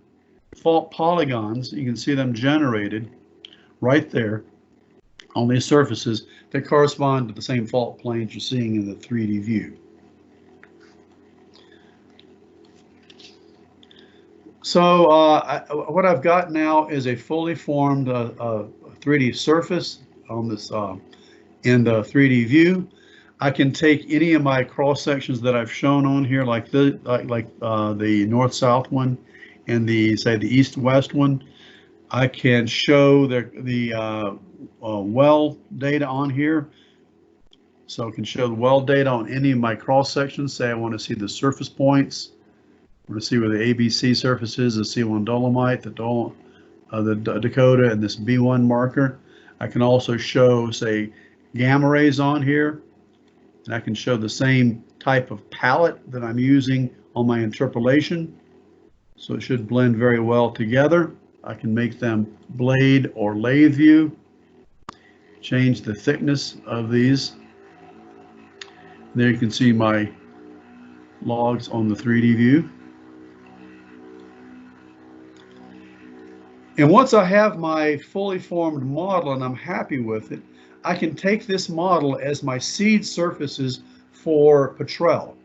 fault polygons. You can see them generated right there on these surfaces that correspond to the same fault planes you're seeing in the 3D view. So what I've got now is a fully formed 3D surface on this in the 3D view. I can take any of my cross sections that I've shown on here, like the north-south one and the east-west one. I can show the well data on here. So I can show the well data on any of my cross sections. Say I want to see the surface points. I want to see where the ABC surface is, the C1 dolomite, the Dakota, and this B1 marker. I can also show, say, gamma rays on here. And I can show the same type of palette that I'm using on my interpolation. So it should blend very well together. I can make them blade or lathe view. Change the thickness of these. There you can see my logs on the 3D view. And once I have my fully formed model and I'm happy with it, I can take this model as my seed surfaces for Petrel.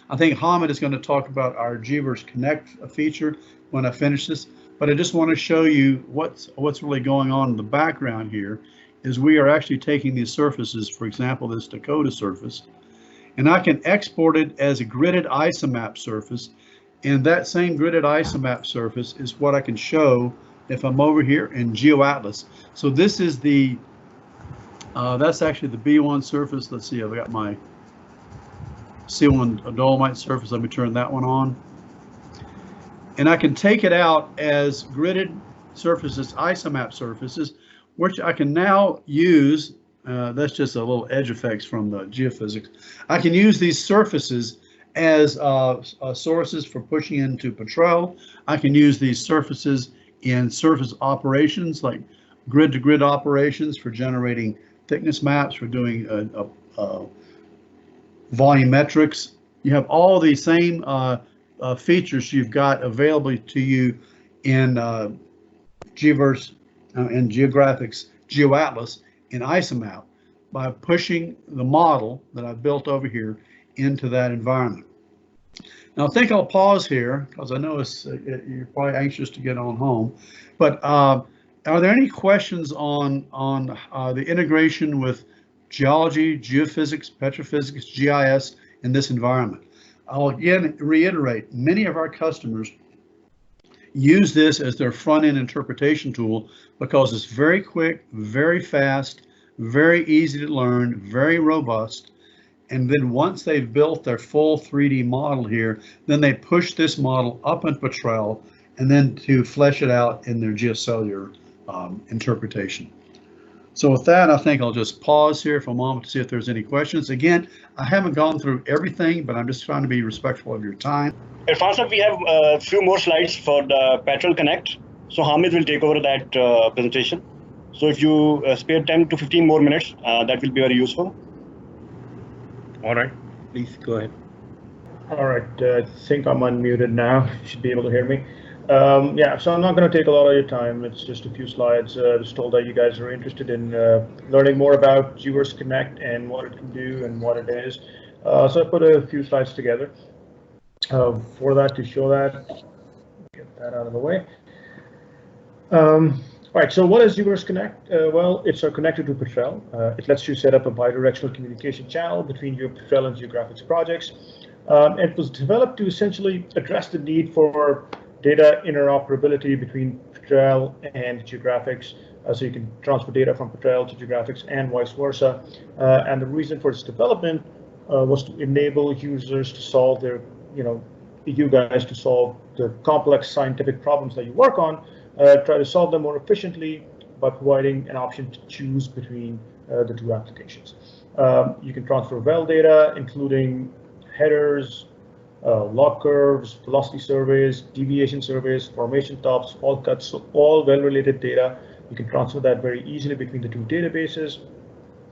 I think Hamid is going to talk about our GVERSE Connect feature when I finish this. but I just want to show you what's really going on in the background here. Is we are actually taking these surfaces, for example, this Dakota surface, and I can export it as a gridded isomap surface. And that same gridded isomap surface is what I can show if I'm over here in GeoAtlas. So this is the, that's actually the B1 surface. Let's see, I've got my C1 dolomite surface. Let me turn that one on. And I can take it out as gridded surfaces, isomap surfaces, which I can now use. That's just a little edge effects from the geophysics. I can use these surfaces as sources for pushing into Petrel. I can use these surfaces in surface operations like grid-to-grid operations for generating thickness maps, for doing volumetrics. You have all these same features you've got available to you in GVERSE and GeoGraphix GeoAtlas in ISOMAP by pushing the model that I've built over here into that environment. Now I think I'll pause here because I know you're probably anxious to get on home, but are there any questions on the integration with geology, geophysics, petrophysics, GIS in this environment? I'll again reiterate, many of our customers use this as their front-end interpretation tool because it's very quick, very fast, very easy to learn, very robust. And then once they've built their full 3D model here, then they push this model up in Petrel and then to flesh it out in their geocellular interpretation. So with that, I think I'll just pause here for a moment to see if there's any questions. Again, I haven't gone through everything, but I'm just trying to be respectful of your time. Irfan sir, we have a few more slides for the Petrel Connect. So Hamid will take over that presentation. So if you spare 10 to 15 more minutes, that will be very useful. All right, please go ahead. All right, I think I'm unmuted now. You should be able to hear me. Yeah, so I'm not going to take a lot of your time. It's just a few slides. I was told that you guys are interested in learning more about GVERSE Connect and what it can do and what it is. So I put a few slides together for that to show that. Get that out of the way. All right, so what is GVERSE Connect? Well, it's connected to Petrel. It lets you set up a bidirectional communication channel between your Petrel and GeoGraphix projects. It was developed to essentially address the need for data interoperability between Petrel and GeoGraphix, so you can transfer data from Petrel to GeoGraphix and vice versa. And the reason for its development was to enable users to solve their, you guys to solve the complex scientific problems that you work on, try to solve them more efficiently by providing an option to choose between the two applications. You can transfer well data, including headers, log curves, velocity surveys, deviation surveys, formation tops, fault cuts, so all well-related data. You can transfer that very easily between the two databases.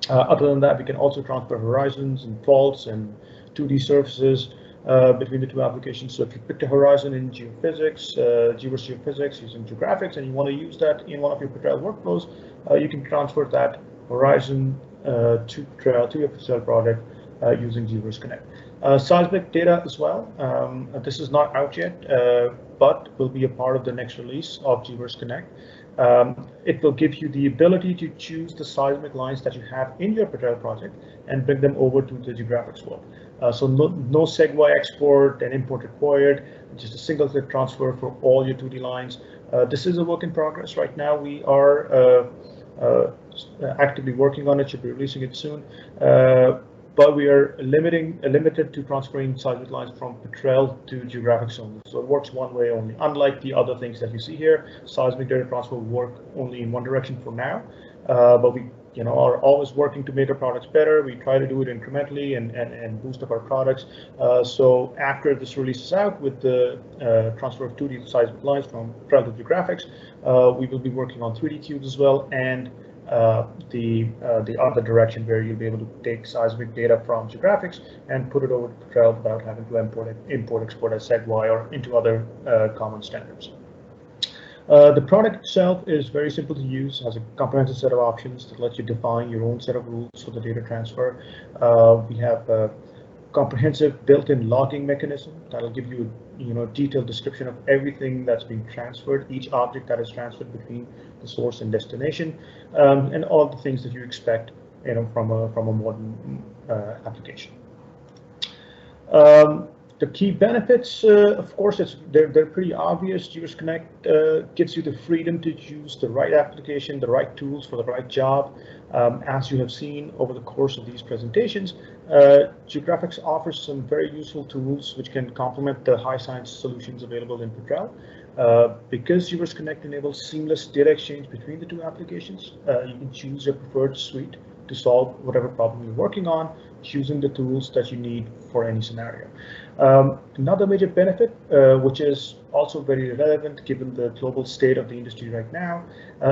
Other than that, we can also transfer horizons and faults and 2D surfaces between the two applications. So if you picked a horizon in geophysics, GVERSE Geophysics using GeoGraphix, and you want to use that in one of your Petrel workflows, you can transfer that horizon to Petrel, to your Petrel project using GVERSE Connect. Seismic data as well. This is not out yet, but will be a part of the next release of GVERSE Connect. It will give you the ability to choose the seismic lines that you have in your Petrel project and bring them over to the GeoGraphix world. So no SegWi export and import required, just a single click transfer for all your 2D lines. This is a work in progress right now. We are actively working on it, should be releasing it soon. But we are limited to transferring seismic lines from Petrel to GeoGraphix only. So it works one way only. Unlike the other things that you see here, seismic data transfer will work only in one direction for now. But we are always working to make our products better. We try to do it incrementally and boost up our products. So after this release is out with the transfer of 2D seismic lines from Petrel to GeoGraphix, we will be working on 3D cubes as well, and the other direction where you'll be able to take seismic data from GeoGraphix and put it over to Petrel without having to import, export as SegWi or into other common standards. The product itself is very simple to use, has a comprehensive set of options that let you define your own set of rules for the data transfer. We have a comprehensive built-in logging mechanism that'll give you detailed description of everything that's being transferred, each object that is transferred between the source and destination, and all the things that you expect, from a modern application. The key benefits, of course, they're pretty obvious. GVERSE Connect gives you the freedom to choose the right application, the right tools for the right job. As you have seen over the course of these presentations, GeoGraphix offers some very useful tools which can complement the high science solutions available in Petrel. Because GVERSE Connect enables seamless data exchange between the two applications, you can choose your preferred suite to solve whatever problem you're working on, choosing the tools that you need for any scenario. Another major benefit, which is also very relevant given the global state of the industry right now,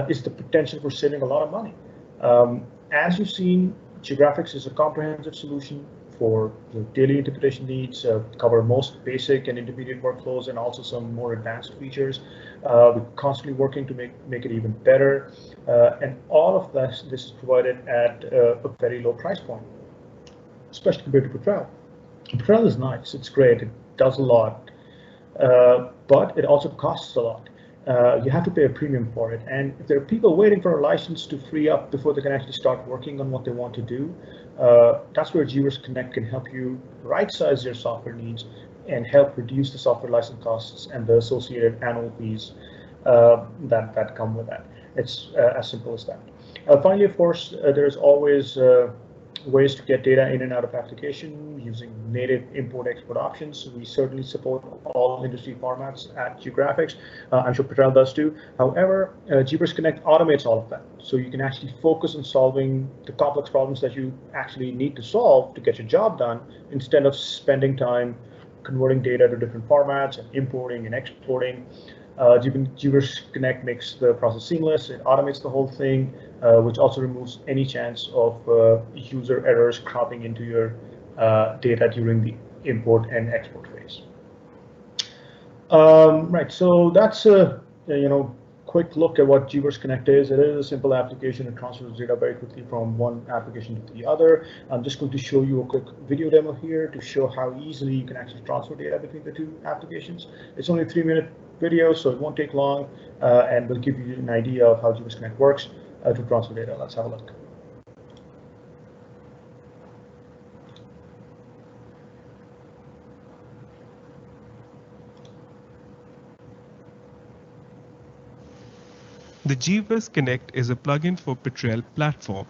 is the potential for saving a lot of money. As you've seen, GeoGraphix is a comprehensive solution for the daily interpretation needs, cover most basic and intermediate workflows, and also some more advanced features. We're constantly working to make it even better, and all of this is provided at a very low price point, especially compared to Petrel. Petrel is nice, it's great, it does a lot, but it also costs a lot. You have to pay a premium for it, and if there are people waiting for a license to free up before they can actually start working on what they want to do, that's where GVERSE Connect can help you right-size your software needs and help reduce the software license costs and the associated annual fees that come with that. It's as simple as that. Finally, of course, there's always ways to get data in and out of application using native import-export options. We certainly support all industry formats at GeoGraphix. I'm sure Petrel does too. However, GVERSE Connect automates all of that. So you can actually focus on solving the complex problems that you actually need to solve to get your job done, instead of spending time converting data to different formats and importing and exporting. GVERSE Connect makes the process seamless. It automates the whole thing, which also removes any chance of user errors cropping into your data during the import and export phase. Right, so that's a quick look at what GVERSE Connect is. It is a simple application. It transfers data very quickly from one application to the other. I'm just going to show you a quick video demo here to show how easily you can actually transfer data between the two applications. It's only a 3-minute video, so it won't take long, and will give you an idea of how GVERSE Connect works to transfer data. Let's have a look. The GVERSE Connect is a plugin for Petrel platform,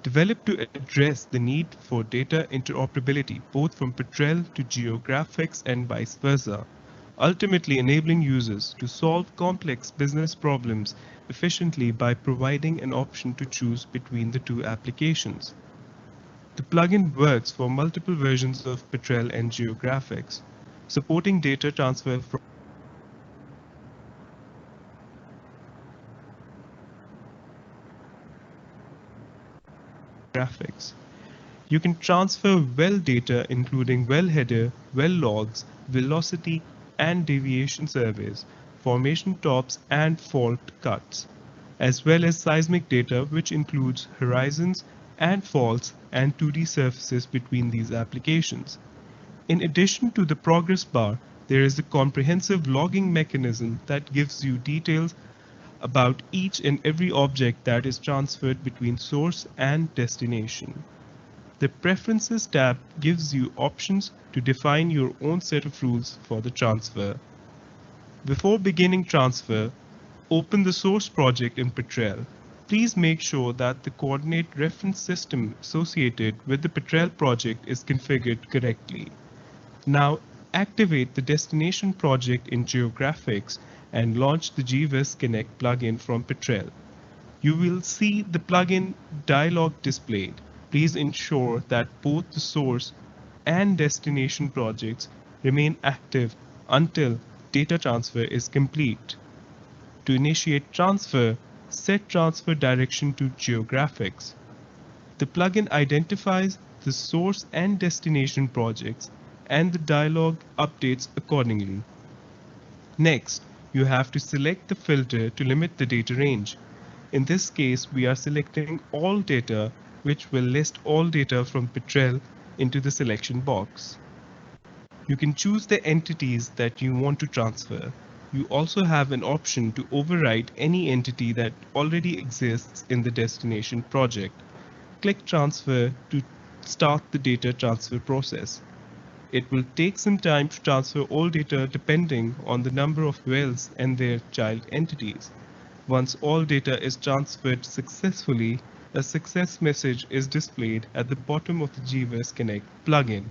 developed to address the need for data interoperability both from Petrel to GeoGraphix and vice versa, ultimately enabling users to solve complex business problems efficiently by providing an option to choose between the two applications. The plugin works for multiple versions of Petrel and GeoGraphix, supporting data transfer from graphics. You can transfer well data including well header, well logs, velocity and deviation surveys, formation tops and fault cuts, as well as seismic data which includes horizons and faults and 2D surfaces between these applications. In addition to the progress bar, there is a comprehensive logging mechanism that gives you details about each and every object that is transferred between source and destination. The Preferences tab gives you options to define your own set of rules for the transfer. Before beginning transfer, open the source project in Petrel. Please make sure that the coordinate reference system associated with the Petrel project is configured correctly. Now activate the destination project in GeoGraphix and launch the GVERSE Connect plugin from Petrel. You will see the plugin dialog displayed. Please ensure that both the source and destination projects remain active until data transfer is complete. To initiate transfer, set transfer direction to GeoGraphix. The plugin identifies the source and destination projects, and the dialog updates accordingly. Next, you have to select the filter to limit the data range. In this case, we are selecting all data, which will list all data from Petrel into the selection box. You can choose the entities that you want to transfer. You also have an option to overwrite any entity that already exists in the destination project. Click Transfer to start the data transfer process. It will take some time to transfer all data depending on the number of wells and their child entities. Once all data is transferred successfully, a success message is displayed at the bottom of the GVERSE Connect plugin.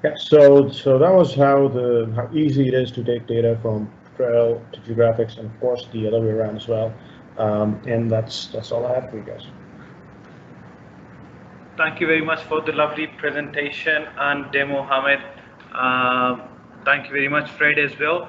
Yeah, so that was how easy it is to take data from Petrel to GeoGraphix, and of course the other way around as well. And that's all I have for you guys. Thank you very much for the lovely presentation and demo, Hamid. Thank you very much, Fred, as well.